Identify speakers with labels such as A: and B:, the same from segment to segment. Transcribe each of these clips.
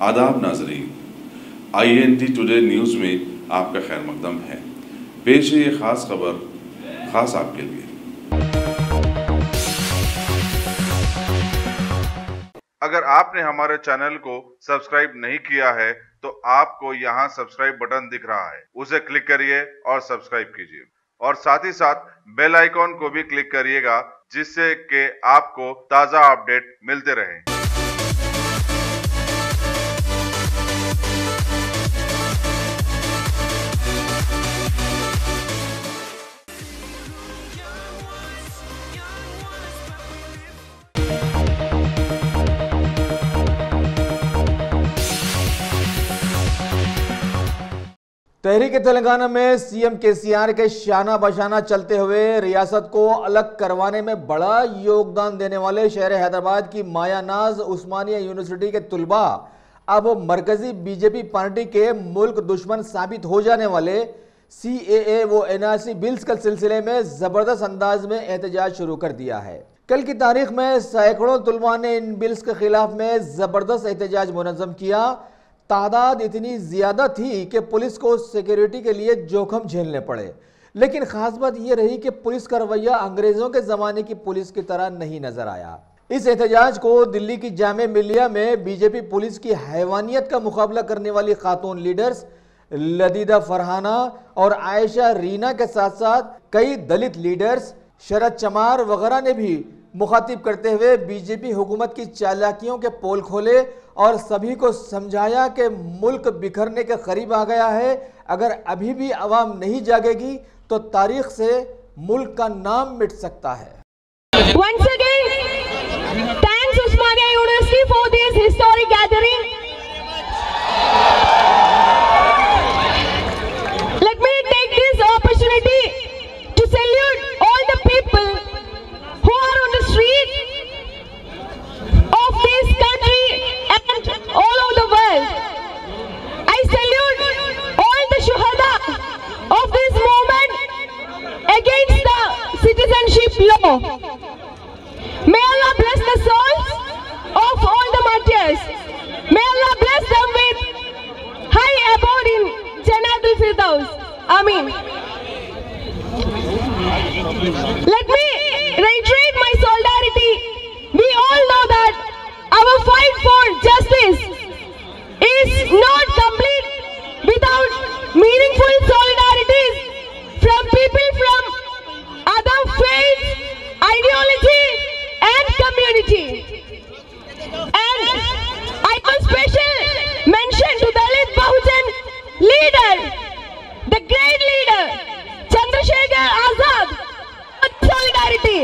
A: आदाब नाजरीन, INT today news में आपका खैर मकदम है। पेश है ये ख़ास खबर ख़ास आपके लिए। अगर आपने हमारे चैनल को सब्सक्राइब नहीं किया है तो आपको यहाँ सब्सक्राइब बटन दिख रहा है, उसे क्लिक करिए और सब्सक्राइब कीजिए और साथ ही साथ बेल आइकॉन को भी क्लिक करिएगा, जिससे कि आपको ताज़ा अपडेट मिलते रहें।
B: तहरीक तेलंगाना में सीएम केसीआर के शाना बशाना चलते हुए रियासत को अलग करवाने में बड़ा योगदान देने वाले शहर हैदराबाद की मायानाज उस्मानिया यूनिवर्सिटी के तुलबा अब मरकजी बीजेपी पार्टी के मुल्क दुश्मन साबित हो जाने वाले CAA व NRC बिल्स के सिलसिले में जबरदस्त अंदाज में एहतजाज शुरू कर दिया है। कल की तारीख में सैकड़ों तुलबा ने इन बिल्स के खिलाफ में जबरदस्त एहतजाज मुनज़्ज़म किया। तादाद इतनी ज़्यादा थी कि पुलिस को सिक्योरिटी के लिए जोखम झेलने पड़े, लेकिन ख़ास बात यह रही कि पुलिस का रवैया अंग्रेज़ों के ज़माने की पुलिस की तरह नहीं नज़र आया। इस एहतजाज को दिल्ली की जामे मिलिया में बीजेपी पुलिस की हैवानियत का मुकाबला करने वाली खातून लीडर्स लदीदा फरहाना और आयशा रीना के साथ साथ कई दलित लीडर्स, शरद चमार वगैरह ने भी मुखातिब करते हुए बीजेपी हुकूमत की चालाकियों के पोल खोले और सभी को समझाया कि मुल्क बिखरने के करीब आ गया है। अगर अभी भी अवाम नहीं जागेगी तो तारीख से मुल्क का नाम मिट सकता है।
C: Once again, thanks Usmania University for this historic gathering. Let me take this opportunity to salute all the people who are on the street of this country and all over the world. I salute all the shuhada of this movement against the citizenship law. May Allah bless the souls of all the martyrs. May Allah bless them with high abode in Jannatul Firdaus. Ameen. Let me reiterate my solidarity. We all know that our fight for justice is not complete without meaningful solidarities from people from other faiths, ideology and community. And I give special mention to Dalit Bahujan leader, the great leader Chandrasekhar Azad. Solidarity.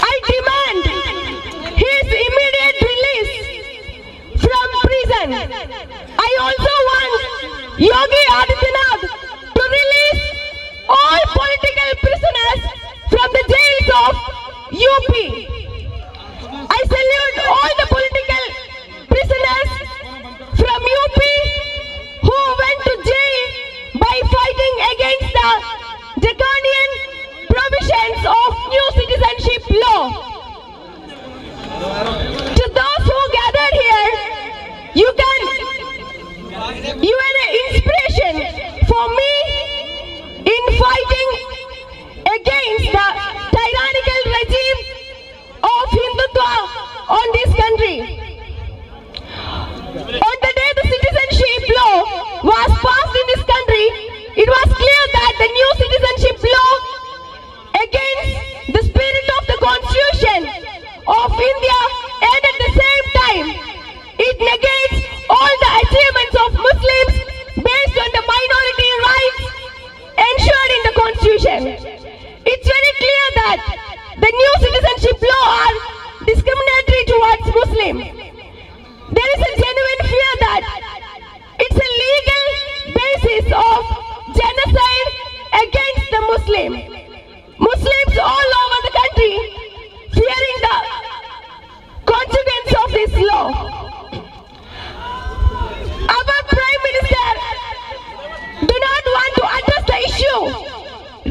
C: I demand his immediate release from prison. I also want Yogi Adityanath to release all political prisoners from the jails of UP. I salute all the political prisoners from UP who went to jail by fighting against the draconian provisions of new citizenship law. To those who gathered here, you are an inspiration for me in fighting against the tyrannical regime of Hindutva on this country. On the day the citizenship law was passed in this country, it was clear that the new citizenship law against the spirit of the Constitution of India, and at the same time it negates all the achievements of Muslims based on the minority rights ensured in the Constitution. It's very clear that the new citizenship law are discriminatory towards Muslims. There is a genuine fear that it's a legal basis of genocide against the Muslim. Muslims all over the country fearing the consequence of this law. Our Prime Minister do not want to address the issue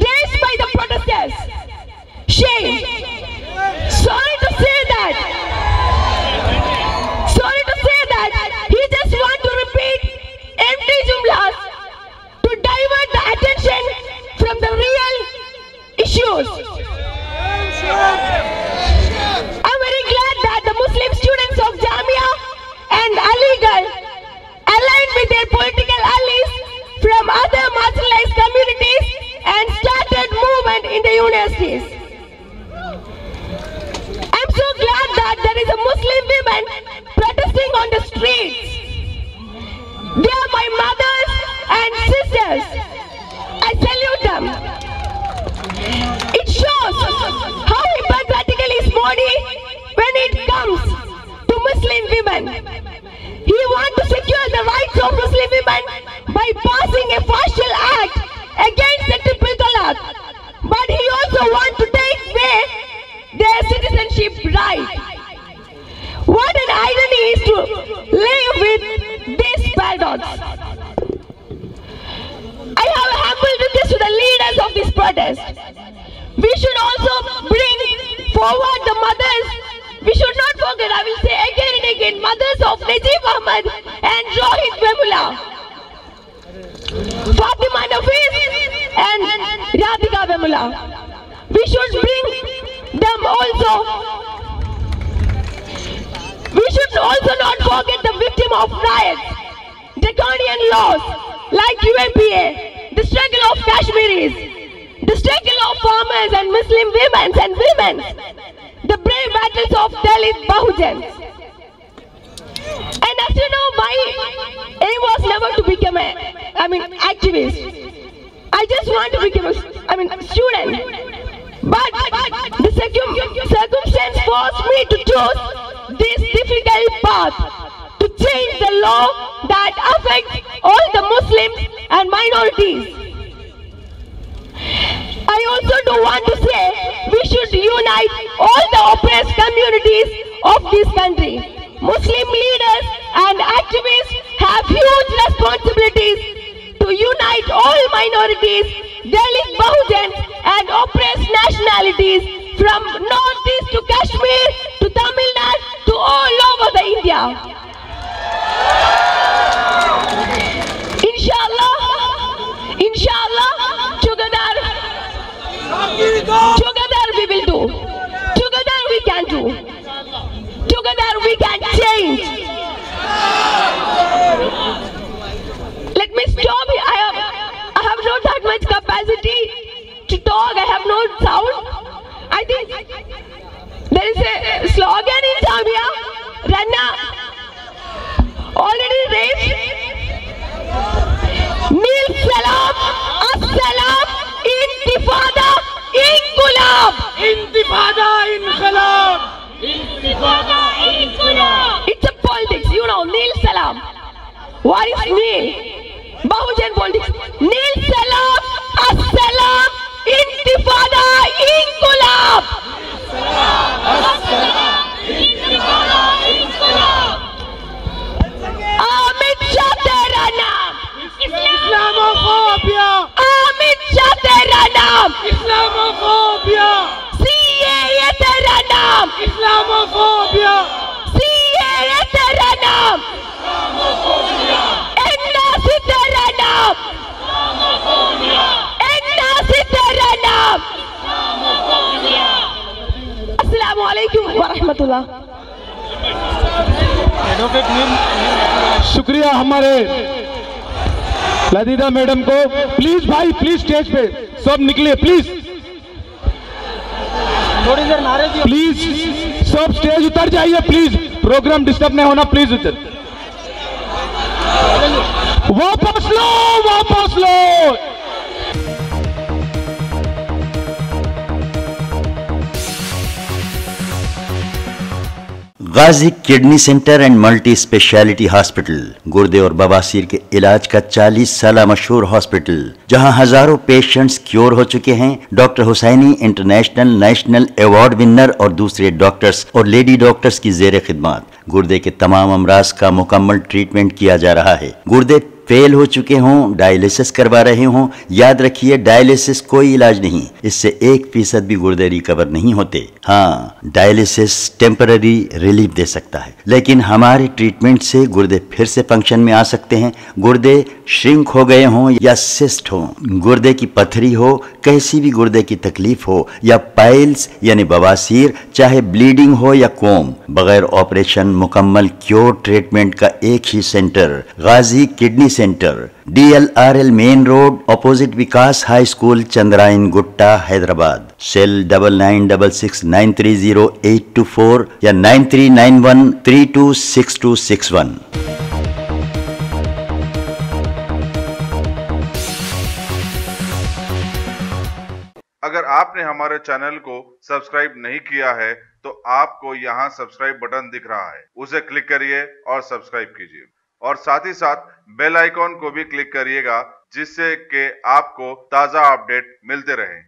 C: raised by the protesters. Shame. Sorry to say that. Sorry to countries. I'm so glad that there is a Muslim women protesting on the streets. They are my mothers and sisters. I salute them. It shows how hypocritical is Modi when it comes to Muslim women. He wants to secure the rights of Muslim women by passing a partial act against the triple talaq. But he also wants to take away their citizenship right. What an irony is to live with this paradox. I have a humble request to the leaders of this protest. We should also bring forward the mothers. We should not forget, I will say again and again, mothers of Najib Ahmad and Rohit Vemula, Fatima Nafis and Radhika Vemula. We should bring them also. We should also not forget the victim of riots, draconian laws like UNPA, the struggle of Kashmiris, the struggle of farmers and Muslim women, the brave battles of Dalit Bahujans. And as you know, my aim was never to become activist. I just want to become a student. But the circumstance forced me to choose this difficult path to change the law that affects all the Muslims and minorities. I also do want to say we should unite all the oppressed communities of this country. Muslim leaders and activists have huge responsibilities to unite all minorities, Dalit Bahujans and oppressed nationalities from northeast to Kashmir to Tamil Nadu to all over the India. Inshallah, together we will do. Together we can do. Together we can change. Let me stop here. I have not that much capacity to talk. I have no sound. I think there is a slogan in Jamia, Ranna, already raised. Nil Salam, As-Salam, Intifada, Inqulab.
D: Intifada, Inqulab. Intifada, Inqulab.
C: It's a politics, you know, Nil Salam. What is Nil? Bahujan politics. Nil Salam, As-Salam, Intifada, Inqulab.
D: As-Salam, Intifada, Inqulab.
C: Amit Shah tera naam.
D: Islamophobia.
C: Amit Shah tera naam.
D: Islamophobia.
C: CAA tera naam.
D: Islamophobia.
C: CAA tera naam.
D: Islamophobia.
C: NRC tera naam.
D: Islamophobia.
C: NRC tera naam.
D: Islamophobia.
C: Assalamu alaikum wa rahmatullah.
E: शुक्रिया हमारे लदीदा madam को। Please भाई, please stage पे सब निकले, please थोड़ी देर नारे दिए, प्लीज सब स्टेज उतर जाइए, प्लीज प्रोग्राम डिस्टर्ब नहीं होना, प्लीज उतर, वापस लो, वापस लो।
F: Ghazi kidney centre and multi speciality hospital, गुर्दे और बवासीर के इलाज का 40 साल मशहूर हॉस्पिटल, जहां हजारों पेशेंट्स क्योर हो चुके हैं। Doctor Husaini international national award winner और दूसरे डॉक्टर्स और लेडी डॉक्टर्स की जेर खिदमत गुर्दे के तमाम अमराज का मुकम्मल ट्रीटमेंट किया जा रहा है। गुर्दे फेल हो चुके हों, डायलिसिस करवा रहे हों, याद रखिए डायलिसिस कोई इलाज नहीं, इससे 1% भी गुर्दे रिकवर नहीं होते। हाँ, डायलिसिस टेम्पररी रिलीफ दे सकता है, लेकिन हमारे ट्रीटमेंट से गुर्दे फिर से फंक्शन में आ सकते हैं। गुर्दे श्रिंक हो गए हों या सिस्ट हो, गुर्दे की पथरी हो, कैसी भी गुर्दे की तकलीफ हो, या पाइल्स यानी बवासीर, चाहे ब्लीडिंग हो या कोम, बगैर ऑपरेशन मुकम्मल क्योर ट्रीटमेंट का एक ही सेंटर, Ghazi kidney centre, DLRL main road, opposite Vikas high school, Chandrayan Gutta, Hyderabad. Cell 9966930824 या 9391326261।
A: अगर आपने हमारे चैनल को सब्सक्राइब नहीं किया है तो आपको यहाँ सब्सक्राइब बटन दिख रहा है, उसे क्लिक करिए और सब्सक्राइब कीजिए और साथ ही साथ बेल आइकॉन को भी क्लिक करिएगा जिससे कि आपको ताज़ा अपडेट मिलते रहें।